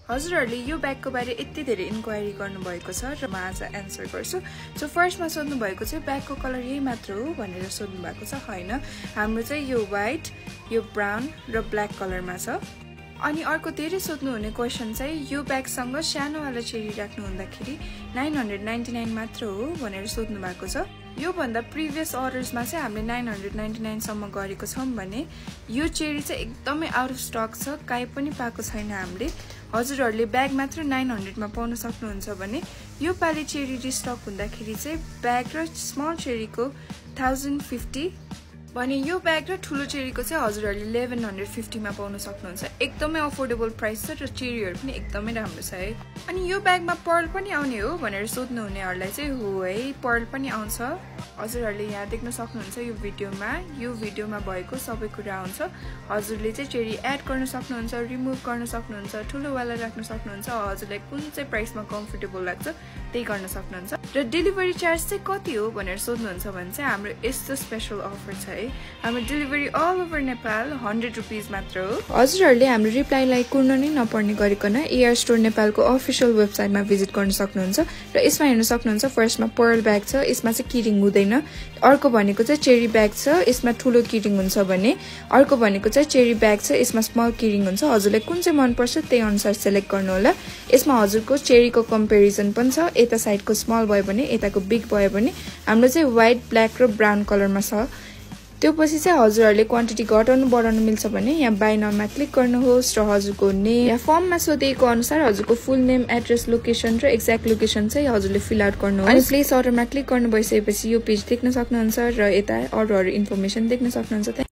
हजुरहरूले यो ब्यागको बारे यति धेरै इन्क्वायरी गर्नुभएको छ र म आज एन्सर गर्छु। सो फर्स्टमा सोध्नु भएको चाहिँ ब्यागको कलर यही मात्र हो भनेर सोध्नु भएको छ। हैन, हाम्रो चाहिँ यो व्हाइट, यो ब्राउन र ब्ल्याक कलरमा छ। अनि अर्को धेरै सोध्नुहुने क्वेसन चाहिँ यो ब्यागसँग सानोवाला चेरी राख्नु हुँदाखेरि 999 मात्र हो भनेर सोध्नु भएको छ। यो भन्दा प्रिभियस अर्डर्समा चाहिँ हामीले 999 सम्म गरेको छौं भने यो चेरी चाहिँ एकदमै आउट अफ स्टक छ, काई पनि पाएको छैन हामीले। हजुरहरूले ब्याग मात्र 900 मा पाउन सक्नुहुन्छ भने यो पाली चेरी रिस्टक हुँदाखेरि चाहिँ ब्याग र स्मल चेरीको 1050 भने यो ब्याग र ठुलो चेरीको चाहिँ हजुरहरूले 1150 मा पाउन सक्नुहुन्छ। एकदमै अफोर्डेबल प्राइस छ र चेरीहरु पनि एकदमै राम्रो छ है। अनि यो ब्यागमा पर्ल पनि आउने हो भनेर सोध्नु हुनेहरुलाई चाहिँ हो है, पर्ल पनि आउँछ। हजुरहरूले यहाँ देख्न सक्नुहुन्छ यो भिडियोमा भएको सबै कुरा आउँछ। हजुरले चाहिँ चेरी एड गर्न सक्नुहुन्छ, रिमुभ गर्न सक्नुहुन्छ, ठुलो वाला राख्न सक्नुहुन्छ। हजुरलाई कुन चाहिँ प्राइसमा कम्फर्टेबल लाग्छ त्यही गर्न सक्नुहुन्छ। र डेलिभरी चार्ज चाहिँ कति हो भनेर सोध्नुहुन्छ भने चाहिँ हाम्रो यस्तो स्पेशल अफर छ है। हाम्रो delivery all over Nepal 100 rupees मात्र हो। हजुरहरूले हाम्रो रिप्लाईलाई कुर्न नै नपर्ने गरिकन एआर स्टोर नेपालको अफिसियल वेबसाइटमा भिजिट गर्न सक्नुहुन्छ र यसमा हेर्न सक्नुहुन्छ फर्स्टमा पर्ल ब्याग छ, यसमा चाहिँ किरिङ हुँदैन। अर्को भनेको चाहिँ चेरी ब्याग छ, यसमा ठुलो किरिङ हुन्छ भने अर्को भनेको चाहिँ चेरी ब्याग छ, यसमा स्मल किरिङ हुन्छ। हजुरलाई कुन चाहिँ मन पर्छ त्यही अनुसार सिलेक्ट गर्नु होला। यसमा हजुरको चेरीको कम्पेरिजन पनि छ, यता साइडको स्मल भयो भने यताको बिग भयो भने। हाम्रो चाहिँ व्हाइट, ब्ल्याक र ब्राउन कलरमा छ। त्यो पछि चाहिँ हजुरहरूले क्वान्टिटी घटाउनु बढाउनु मिल्छ भने यहाँ बाइ नाउमा क्लिक गर्नुहोस् र हजुरको नेम या फर्ममा सोधिएको अनुसार हजुरको फुल नेम, एड्रेस, लोकेसन र एक्ज्याक्ट लोकेसन चाहिँ हजुरले फिल आउट गर्नुहोस्। अनि प्लेस अर्डरमा क्लिक गर्नु भइसकेपछि यो पेज देख्न सक्नुहुन्छ र यता अरूहरु इन्फर्मेसन देख्न सक्नुहुन्छ।